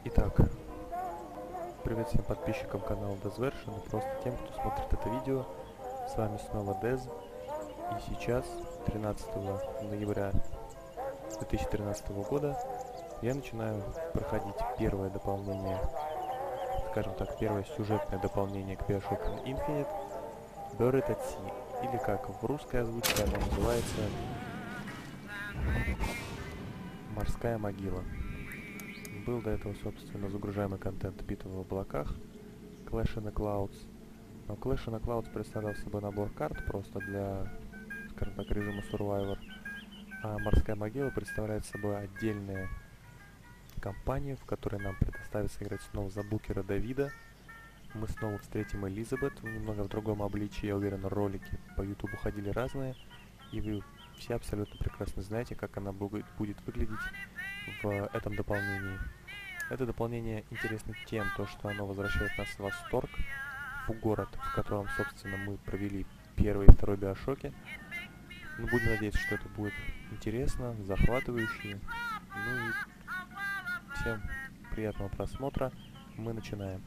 Итак, привет всем подписчикам канала Dezversion и просто тем, кто смотрит это видео. С вами снова Dez. И сейчас, 13 ноября 2013 года, я начинаю проходить первое дополнение, скажем так, первое сюжетное дополнение к Bioshock Infinite, Buried at Sea, или как в русской озвучке оно называется, «Морская могила». Был до этого, собственно, загружаемый контент «Битва в облаках», Clash in the Clouds. Но Clash in the Clouds представлял собой набор карт просто для, скажем так, режима Survivor. А «Морская могила» представляет собой отдельную кампанию, в которой нам предоставится играть снова за букера Давида. Мы снова встретим Элизабет, немного в другом обличии. Я уверен, ролики по YouTube ходили разные, и вы все абсолютно прекрасно знаете, как она будет выглядеть в этом дополнении. Это дополнение интересно тем, что оно возвращает нас в Восторг, в город, в котором, собственно, мы провели первый и второй Биошоки. Ну, будем надеяться, что это будет интересно, захватывающе. Ну и всем приятного просмотра. Мы начинаем.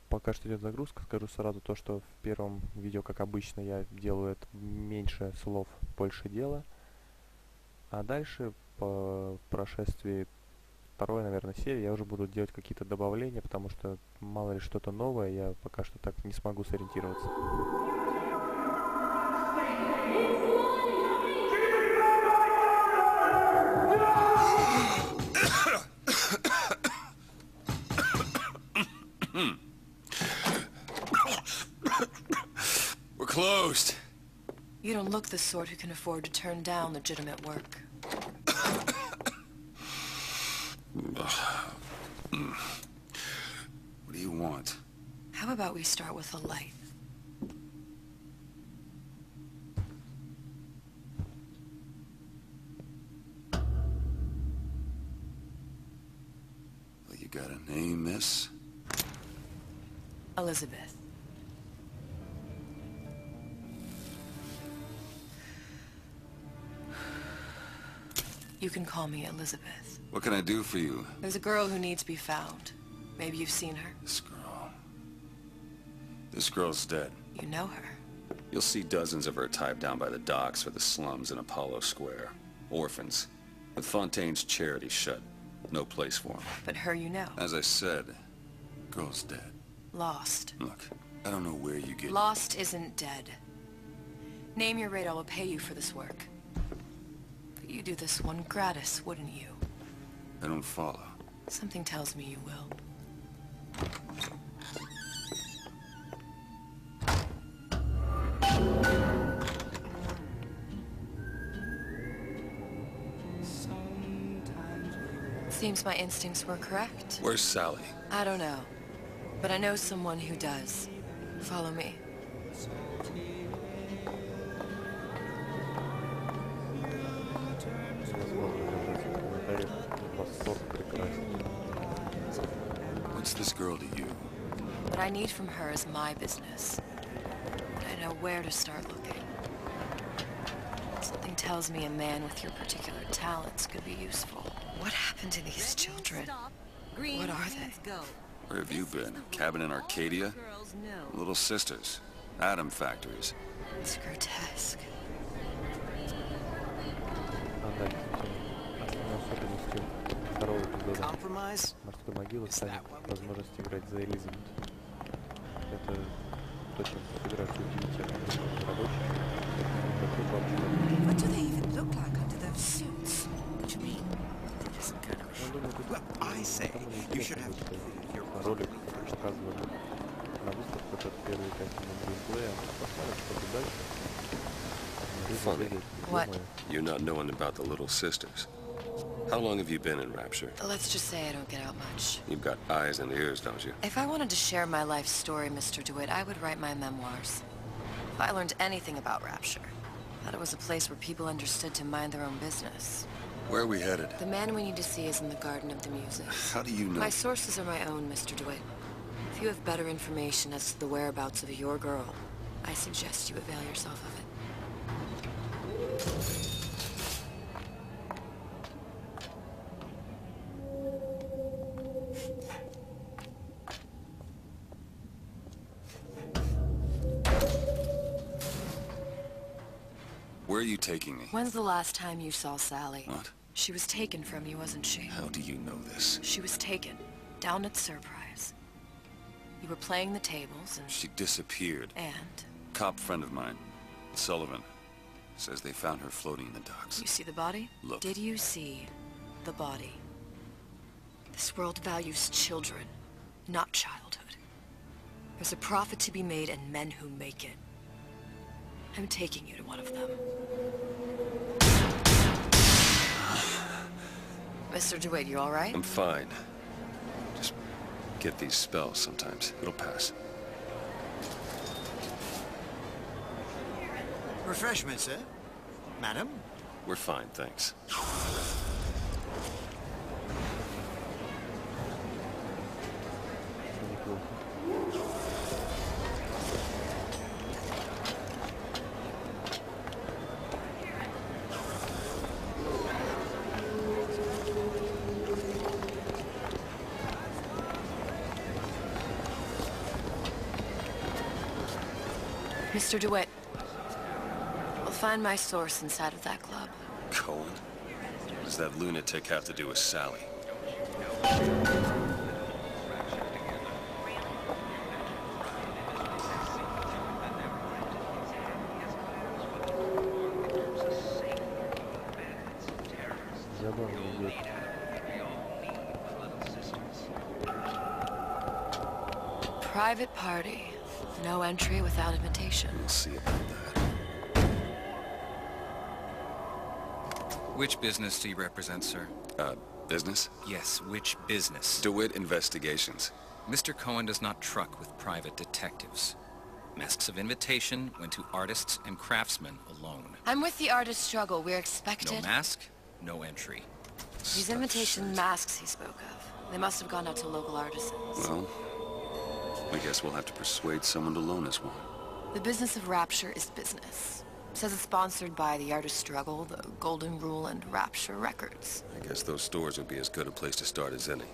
Пока что идет загрузка, скажу сразу то, что в первом видео, как обычно, я делаю это меньше слов, больше дела. А дальше, по прошествии второй, наверное, серии, я уже буду делать какие-то добавления, потому что мало ли что-то новое, я пока что так не смогу сориентироваться. Closed. You don't look the sort who can afford to turn down legitimate work. What do you want? How about we start with a light? Well, you got a name, miss? Elizabeth. You can call me Elizabeth. What can I do for you? There's a girl who needs to be found. Maybe you've seen her. This girl. This girl's dead. You know her. You'll see dozens of her tied down by the docks or the slums in Apollo Square. Orphans. With Fontaine's charity shut. No place for them. But her you know. As I said, girl's dead. Lost. Look, I don't know where you get... Lost isn't dead. Name your rate, I will pay you for this work. But you do this one gratis, wouldn't you? I don't follow. Something tells me you will. Seems my instincts were correct. Where's Sally? I don't know. But I know someone who does. Follow me. What's this girl to you? What I need from her is my business. But I know where to start looking. Something tells me a man with your particular talents could be useful. What happened to these children? What are they? Where have you been? Cabin in Arcadia? Little sisters. Atom factories. It's grotesque. Второго эпизода «Морской могилы» станет возможность играть за Элизабет. Это точно фотография удивительная рабочих. What do they even look like under those suits? What do you mean? They just kind of... Well, I say you should have your ролик показывали на выставку, это первый картины геймплея. Посмотрим, что будет дальше. Funny. What? You not knowing about the little sisters. How long have you been in Rapture? Let's just say I don't get out much. You've got eyes and ears, don't you? If I wanted to share my life story, Mr. DeWitt, I would write my memoirs. If I learned anything about Rapture, that it was a place where people understood to mind their own business. Where are we headed? The man we need to see is in the Garden of the Muses. How do you know? My sources are my own, Mr. DeWitt. If you have better information as to the whereabouts of your girl, I suggest you avail yourself of it. Where are you taking me? When's the last time you saw Sally? What? She was taken from you, wasn't she? How do you know this? She was taken, down at Surprise. You were playing the tables and... She disappeared. And? Cop friend of mine, Sullivan, says they found her floating in the docks. You see the body? Look. Did you see the body? This world values children, not childhood. There's a profit to be made and men who make it. I'm taking you to one of them. Mr. DeWitt, you all right? I'm fine. Just get these spells sometimes. It'll pass. Refreshment, sir? Madam? We're fine, thanks. Mr. DeWitt, we'll find my source inside of that club. Cohen? What does that lunatic have to do with Sally? Private party. No entry without invitation. We'll see about that. Which business do you represent, sir? Business? Yes, which business? DeWitt Investigations. Mr. Cohen does not truck with private detectives. Masks of invitation went to artists and craftsmen alone. I'm with the artist struggle. We're expected... No mask, no entry. These invitation masks he spoke of. They must have gone out to local artisans. Well, I guess we'll have to persuade someone to loan us one. The business of Rapture is business. Says it's sponsored by the Artist Struggle, the Golden Rule, and Rapture Records. I guess those stores would be as good a place to start as any.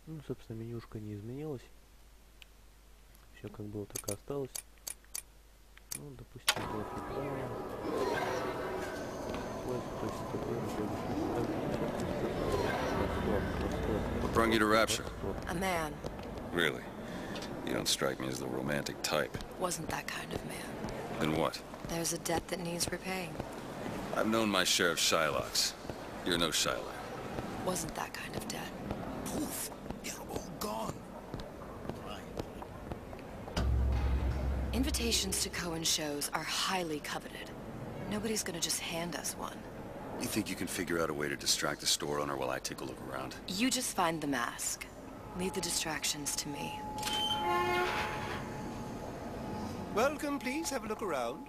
Ну, собственно, менюшка не изменилась. Все как было, так и осталось. Ну, допустим, What brought you to Rapture? A man. Really? You don't strike me as the romantic type. Wasn't that kind of man. Then what? There's a debt that needs repaying. I've known my share of Shylocks. You're no Shylock. Wasn't that kind of debt. Poof! They're all gone. Invitations to Cohen shows are highly coveted. Nobody's gonna just hand us one. You think you can figure out a way to distract the store owner while I take a look around? You just find the mask. Leave the distractions to me. Welcome, please. Have a look around.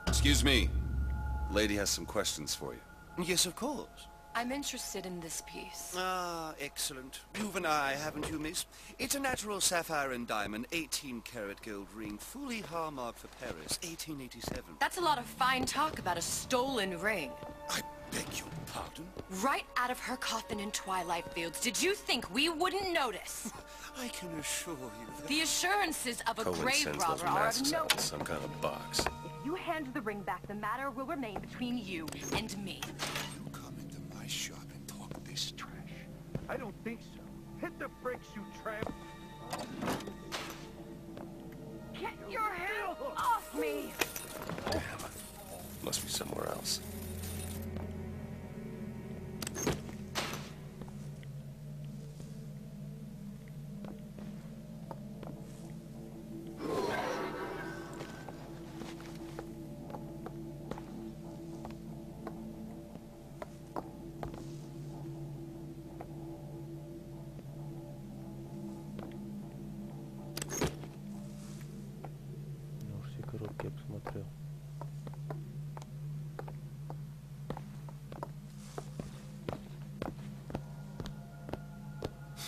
Excuse me. Lady has some questions for you. Yes, of course. I'm interested in this piece. Ah, excellent. You've an eye, haven't you, miss? It's a natural sapphire and diamond, 18-karat gold ring, fully hallmarked for Paris, 1887. That's a lot of fine talk about a stolen ring. I beg your pardon? Right out of her coffin in Twilight Fields. Did you think we wouldn't notice? I can assure you that... The assurances of a Cohen grave sends those robber are masks of no... out in some kind of box. If you hand the ring back, the matter will remain between you and me. You come into my shop and talk this trash. I don't think so. Hit the brakes, you tramp! Get your hands off me! Must be somewhere else.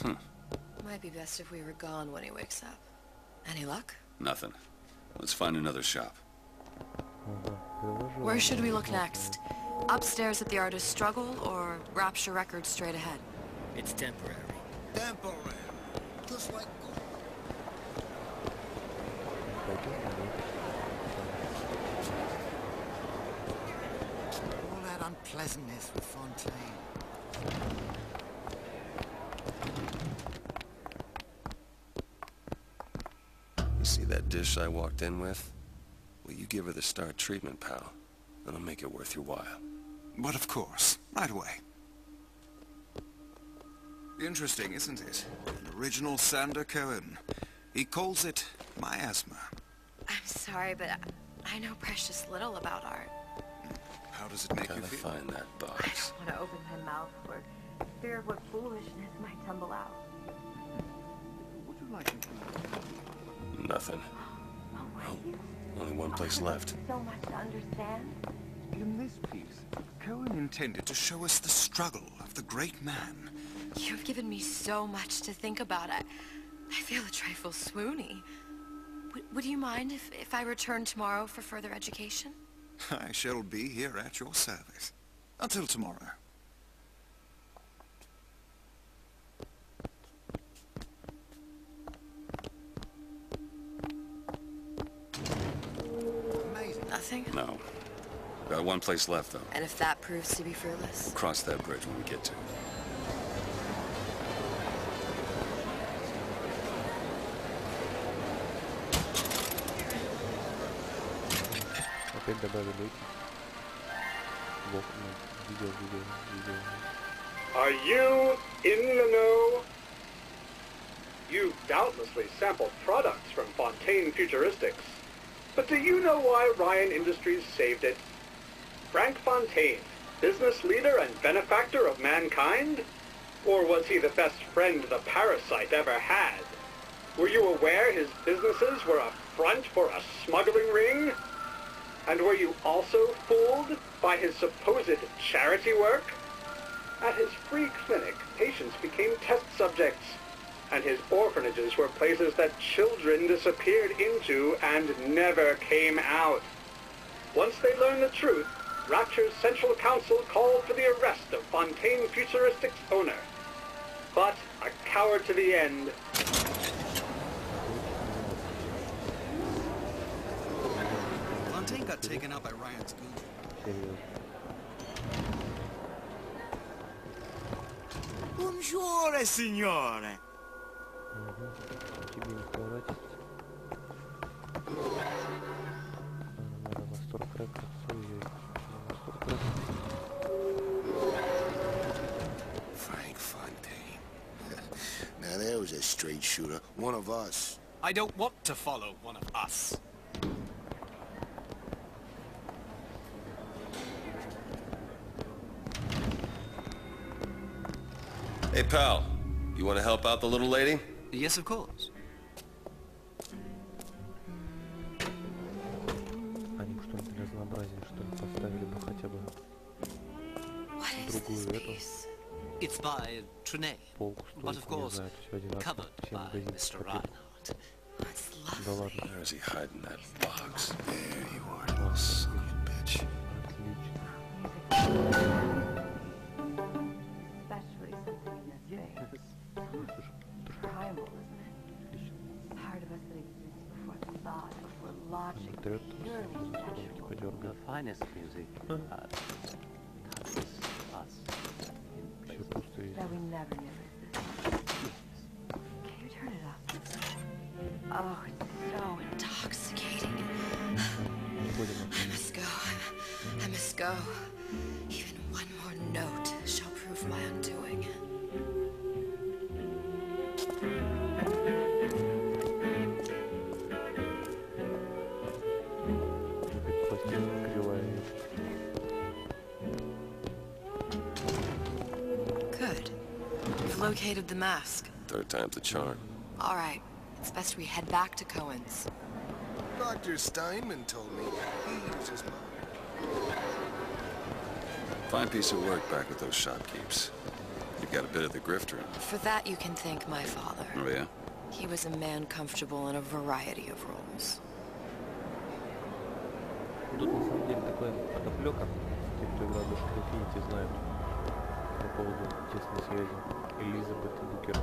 Might be best if we were gone when he wakes up. Any luck? Nothing. Let's find another shop. Where should we look next? Upstairs at the Artist's Struggle, or Rapture Records straight ahead? It's temporary. Temporary. Just like gold. All that unpleasantness with Fontaine. You see that dish I walked in with? Well, you give her the star treatment, pal. That'll make it worth your while. But of course, right away. Interesting, isn't it? An original Sander Cohen. He calls it miasma. I'm sorry, but I know precious little about art. How does it make you Gotta feel? find that I box. don't want to open my mouth for fear of what foolishness might tumble out. Would you like me Nothing. Only one place left. So much to understand. to? In this piece, Cohen Intended to show us the struggle of the great man. You've given me so much to think about. I feel a trifle swoony. Would you mind if I return tomorrow for further education? I shall be here at your service. Until tomorrow. Nothing? No. Got one place left, though. And if that proves to be fruitless? Cross that bridge when we get to it. Опять добавили эти. В окна. Видео. Are you in the know? You doubtlessly sampled products from Fontaine Futuristics. But do you know why Ryan Industries saved it? Frank Fontaine, business leader and benefactor of mankind? Or was he the best friend the parasite ever had? Were you aware his businesses were a front for a smuggling ring? And were you also fooled by his supposed charity work? At his free clinic, patients became test subjects, and his orphanages were places that children disappeared into and never came out. Once they learned the truth, Rapture's Central Council called for the arrest of Fontaine Futuristics' owner. But, a coward to the end, Fontaine got taken out by Ryan's goon. Buongiorno, signore. Тебе не хворать. Надо Восторг Рекордс. Восторг Рекордс. Frank Fontaine. Now there was a straight shooter, one of us. I don't want to follow one of us. Hey, pal. You want to help out the little lady? Yes, of course. Они бы что-нибудь для разнообразия, что ли, поставили бы хотя бы What is this другую эту piece? It's by Trenet, полку, but стойку, of не course, знаю, это все одинаково. covered Все by магазины Mr. копирки. Reinhardt. It's Да lovely. ладно. Where is he hiding that box? There you are, little son of a bitch. Отлично. Especially something in this space. Primal, isn't it? Part of us that exists before thought, before logic, Трет, purely ручки natural. подергает. finest music touches us. Все пусто везде. That we never knew existed. Can you turn it up? Oh, it's so intoxicating. I must go. I must go. Even one more note shall prove my undoing. Пластинка кривая. Good. We've located the mask. Third time's the charm. All right. It's best we head back to Cohen's. Dr. Steinman told me he uses mine. Fine piece of work back with those shopkeepers. You got a bit of the grifter. For that you can thank my father. Oh, yeah? He was a man comfortable in a variety of roles. Тут на самом деле такая подоплека. Те, кто играл в Bioshock Infinite, знают по поводу тесной связи Элизабет и Букер.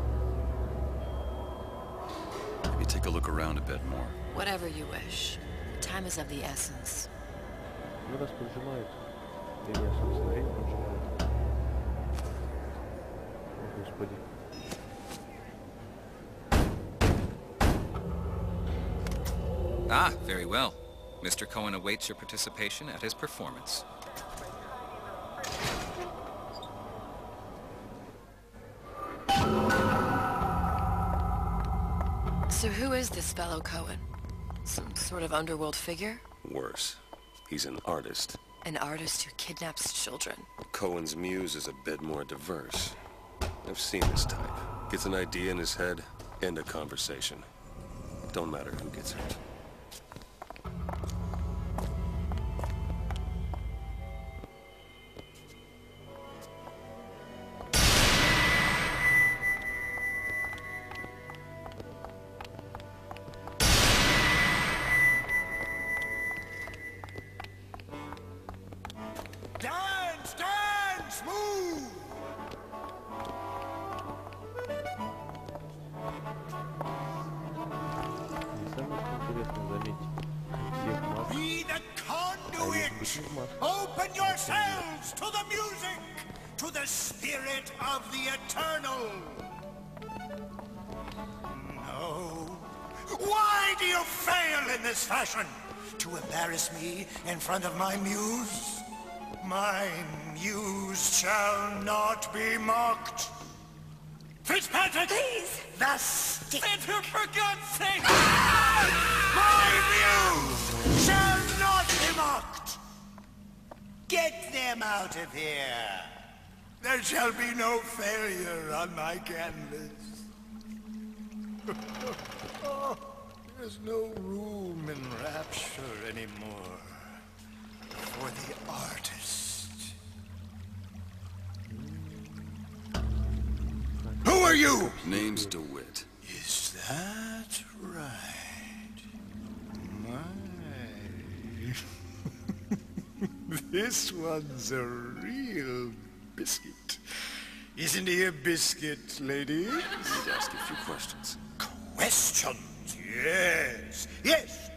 Maybe take a look around a bit more. Whatever you wish. Time is of the essence. Ну раз поджимают, или я, собственно, время поджимают. О, Господи. Ah, very well. Mr. Cohen awaits your participation at his performance. So who is this fellow Cohen? Some sort of underworld figure? Worse. He's an artist. An artist who kidnaps children. Cohen's muse is a bit more diverse. I've seen this type. Gets an idea in his head, end a conversation. Don't matter who gets hurt. Dance, dance, move! И самое что интересно, заметьте, всех маск, Be the а есть conduit! без маск. Open yourselves to the music, to the spirit of the eternal! No. Why do you fail in this fashion? To embarrass me in front of my muse? My muse shall not be mocked. Fitzpatrick! Please! The stick! For God's sake! My muse shall not be mocked! Get them out of here! There shall be no failure on my canvas. Oh, there's no room in rapture anymore for the artist. Who are you? Name's DeWitt. Is that right? My. This one's a real biscuit. Isn't he a biscuit, ladies? Need to ask a few questions. Questions, yes. Yes,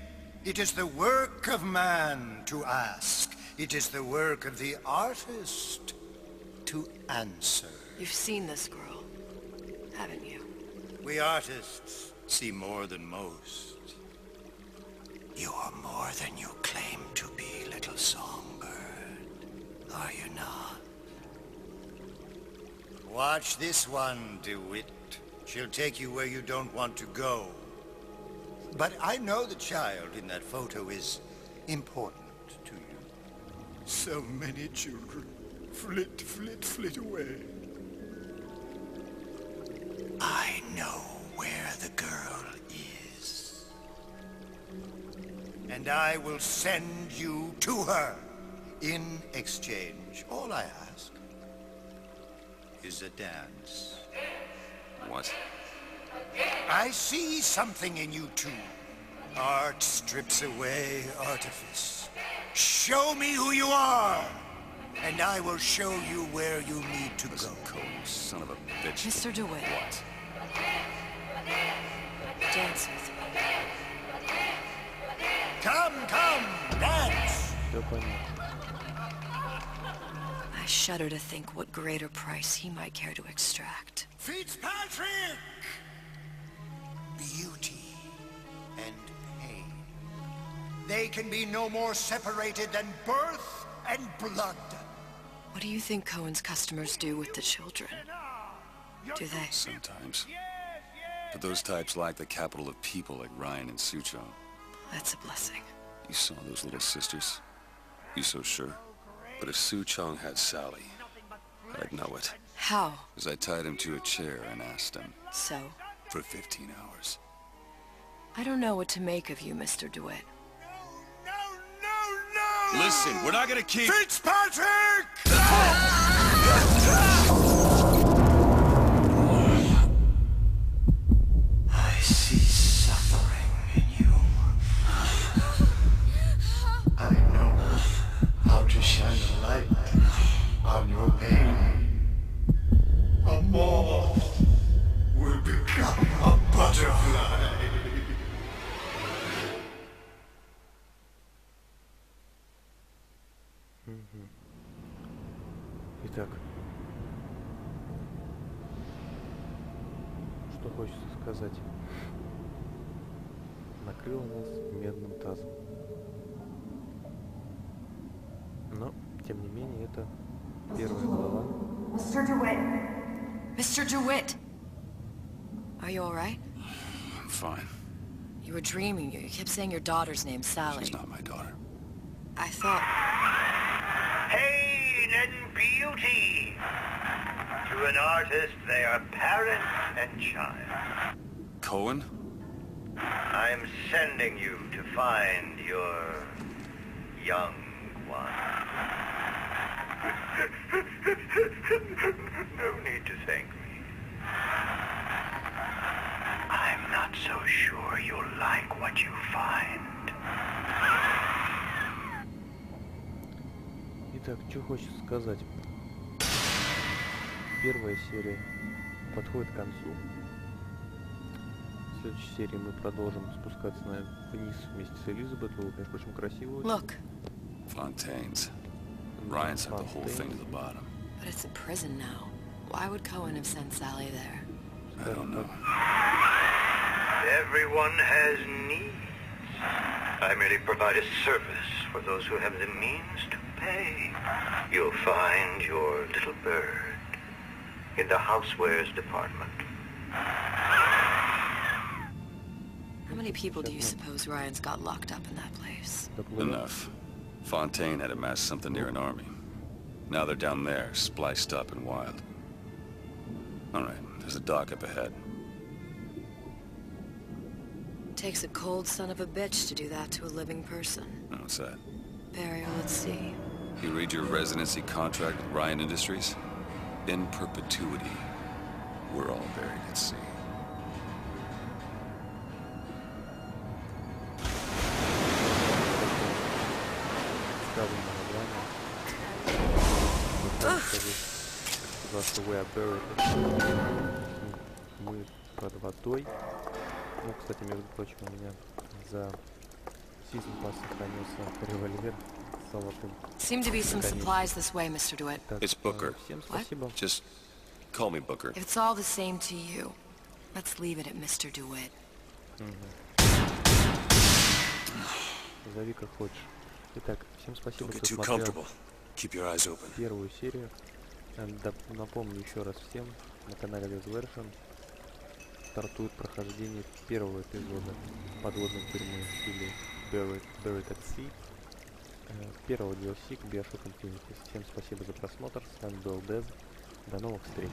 it is the work of man to ask. It is the work of the artist to answer. You've seen this girl, haven't you? We artists see more than most. You are more than you claim to be, little songbird. Are you not? Watch this one, DeWitt. She'll take you where you don't want to go. But I know the child in that photo is important to you. So many children flit, flit, flit away. I know where the girl is. And I will send you to her. In exchange, all I ask is a dance. What? I see something in you two. Art strips away artifice. Show me who you are, and I will show you where you need to Listen, go. Cole, son of a bitch. Mr. DeWitt. What? Dance with me. Come, dance! Все понятно. I shudder to think what greater price he might care to extract. Fitzpatrick! Beauty and pain. They can be no more separated than birth and blood. What do you think Cohen's customers do with the children? Do they? Sometimes. But those types lack the capital of people like Ryan and Suchong. That's a blessing. You saw those little sisters? You so sure? But if Suchong had Sally, I'd know it. How? As I tied him to a chair and asked him. So? For 15 hours. I don't know what to make of you, Mr. DeWitt. No! Listen, we're not gonna keep... Fitzpatrick! что хочется сказать. Накрыло нас медным тазом. Но, тем не менее, это первая глава. Mr. DeWitt! Mr. DeWitt! Are you alright? I'm fine. You were dreaming. You kept saying your daughter's name, Sally. She's not my daughter. I thought... Pain and beauty! To an artist, they are parent and child. Cohen? I'm sending you to find your young one. No need to thank me. I'm not so sure you'll like what you find. Итак, что хочется сказать. Первая серия подходит к концу. В следующей серии мы продолжим спускаться вниз вместе с Элизабет. Вы, конечно, очень красиво. Look. Fontaine's. Ryan sent the whole thing to the bottom. But it's a prison now. Why would Cohen have sent Sally there? I don't know. Everyone has needs. I merely provide a service for those who have the means to pay. You'll find your little bird in the housewares department. How many people do you suppose Ryan's got locked up in that place? Enough. Fontaine had amassed something near an army. Now they're down there, spliced up and wild. Alright, there's a dock up ahead. Takes a cold son of a bitch to do that to a living person. What's that? Barry, let's see. You read your residency contract with Ryan Industries? In perpetuity, we're all buried at sea. Мы под водой. Ну, кстати, между прочим, у меня за сезон пас сохранился револьвер с золотым. Seem to be some supplies this way, Mr. DeWitt. It's Booker. Всем спасибо. Just call me Booker. If it's all the same to you, let's leave it at Mr. DeWitt. Зови как хочешь. Итак, всем спасибо, кто смотрел первую серию. Напомню еще раз всем, на канале Dezversion стартует прохождение первого эпизода подводной тюрьмы или Buried at Sea, первого DLC к Bioshock Infinite. Всем спасибо за просмотр, с вами был Dez, до новых встреч!